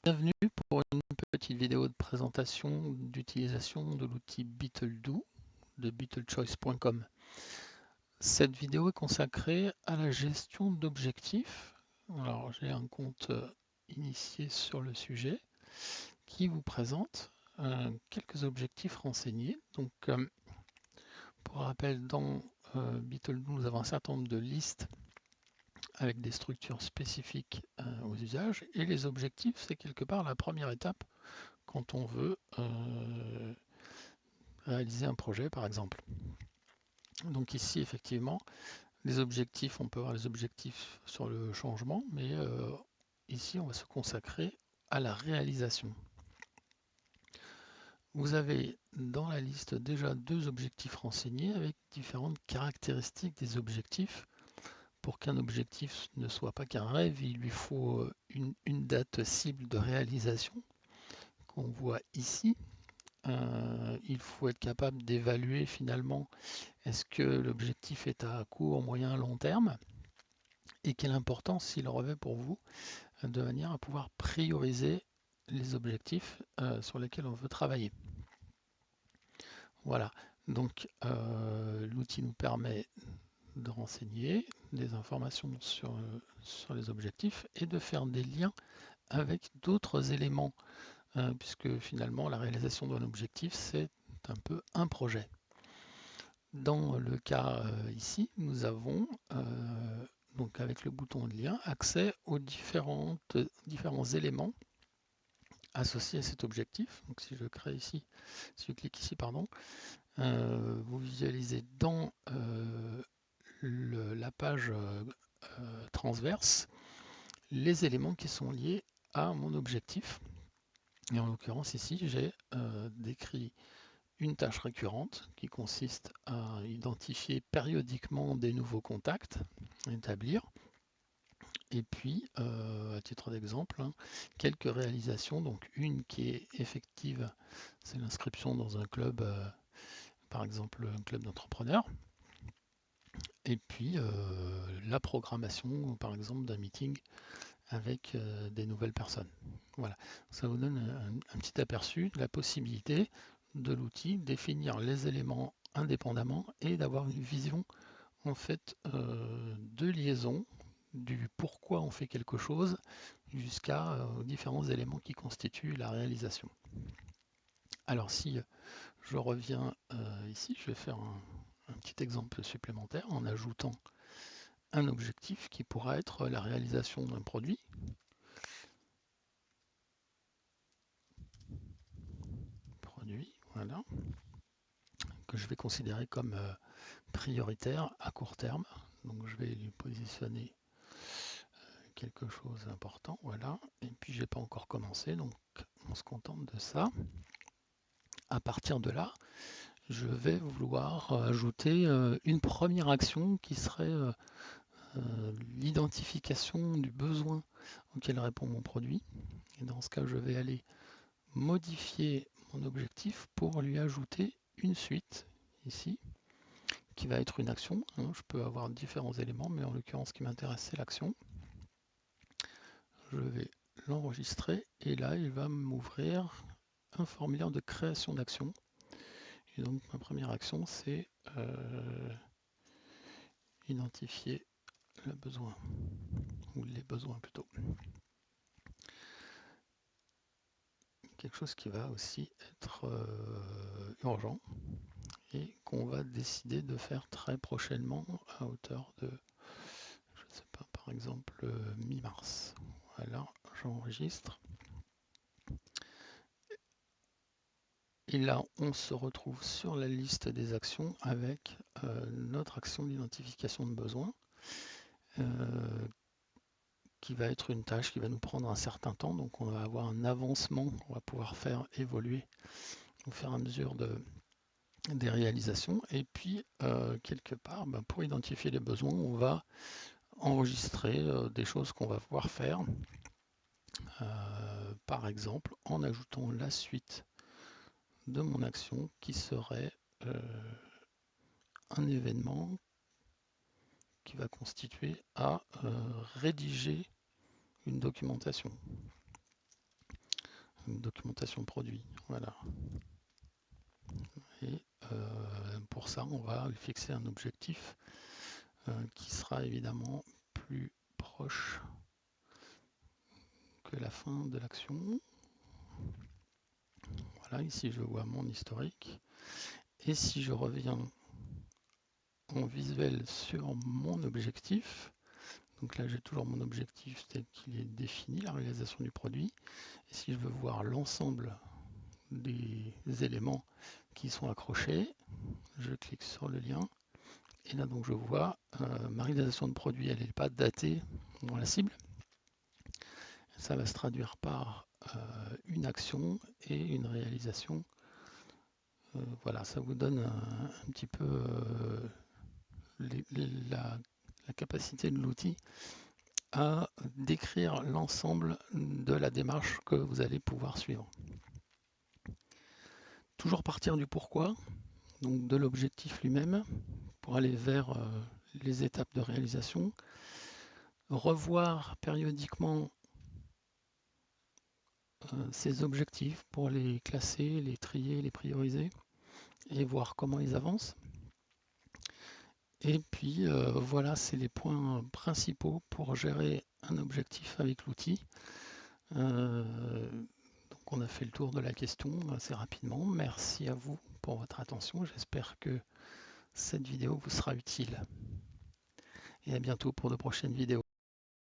Bienvenue pour une petite vidéo de présentation d'utilisation de l'outil BeetleDo de beetlechoice.com. Cette vidéo est consacrée à la gestion d'objectifs. Alors j'ai un compte initié sur le sujet qui vous présente quelques objectifs renseignés. Donc pour rappel, dans BeetleDo, nous avons un certain nombre de listes avec des structures spécifiques aux usages, et les objectifs, c'est quelque part la première étape quand on veut réaliser un projet, par exemple. Donc ici, effectivement, les objectifs, on peut avoir les objectifs sur le changement, mais ici, on va se consacrer à la réalisation. Vous avez dans la liste déjà deux objectifs renseignés avec différentes caractéristiques des objectifs. Pour qu'un objectif ne soit pas qu'un rêve, il lui faut une date cible de réalisation qu'on voit ici. Il faut être capable d'évaluer finalement est-ce que l'objectif est à court, moyen, long terme et quelle importance il revêt pour vous de manière à pouvoir prioriser les objectifs sur lesquels on veut travailler. Voilà, donc l'outil nous permet de renseigner des informations sur les objectifs et de faire des liens avec d'autres éléments, puisque finalement la réalisation d'un objectif c'est un peu un projet. Dans le cas ici, nous avons donc avec le bouton de lien accès aux différents éléments associés à cet objectif. Donc si je crée ici, si je clique ici, pardon, vous visualisez dans la page transverse les éléments qui sont liés à mon objectif. Et en l'occurrence ici, j'ai décrit une tâche récurrente qui consiste à identifier périodiquement des nouveaux contacts à établir. Et puis, à titre d'exemple, quelques réalisations. Donc une qui est effective, c'est l'inscription dans un club, par exemple un club d'entrepreneurs. Et puis la programmation, par exemple, d'un meeting avec des nouvelles personnes. Voilà, ça vous donne un petit aperçu de la possibilité de l'outil, définir les éléments indépendamment et d'avoir une vision en fait de liaison du pourquoi on fait quelque chose jusqu'à différents éléments qui constituent la réalisation. Alors si je reviens ici, je vais faire un petit exemple supplémentaire en ajoutant un objectif qui pourra être la réalisation d'un produit. Voilà, que je vais considérer comme prioritaire à court terme. Donc je vais lui positionner quelque chose d'important, voilà. Et puis j'ai pas encore commencé, donc on se contente de ça. À partir de là, je vais vouloir ajouter une première action qui serait l'identification du besoin auquel répond mon produit. Et dans ce cas, je vais aller modifier mon objectif pour lui ajouter une suite ici qui va être une action. Je peux avoir différents éléments, mais en l'occurrence, ce qui m'intéresse, c'est l'action. Je vais l'enregistrer et là, il va m'ouvrir un formulaire de création d'action. Et donc, ma première action, c'est identifier le besoin, ou les besoins plutôt. Quelque chose qui va aussi être urgent et qu'on va décider de faire très prochainement à hauteur de, je ne sais pas, par exemple, mi-mars. Voilà, j'enregistre. Et là, on se retrouve sur la liste des actions avec notre action d'identification de besoin, qui va être une tâche qui va nous prendre un certain temps. Donc on va avoir un avancement qu'on va pouvoir faire évoluer au fur et à mesure des réalisations. Et puis, quelque part, pour identifier les besoins, on va enregistrer des choses qu'on va pouvoir faire. Par exemple, en ajoutant la suite de mon action qui serait un événement qui va constituer à rédiger une documentation. documentation produit. Voilà. Et pour ça, on va fixer un objectif qui sera évidemment plus proche que la fin de l'action. Voilà, ici je vois mon historique. Et si je reviens en visuel sur mon objectif, donc là j'ai toujours mon objectif tel qu'il est défini, la réalisation du produit. Et si je veux voir l'ensemble des éléments qui sont accrochés, je clique sur le lien. Et là donc je vois ma réalisation de produit, elle n'est pas datée dans la cible. Ça va se traduire par une action et une réalisation. Voilà, ça vous donne un petit peu la capacité de l'outil à décrire l'ensemble de la démarche que vous allez pouvoir suivre. Toujours partir du pourquoi, donc de l'objectif lui-même, pour aller vers les étapes de réalisation. Revoir périodiquement ces objectifs pour les classer, les trier, les prioriser et voir comment ils avancent. Et puis voilà, c'est les points principaux pour gérer un objectif avec l'outil. Donc on a fait le tour de la question assez rapidement. Merci à vous pour votre attention. J'espère que cette vidéo vous sera utile. Et à bientôt pour de prochaines vidéos.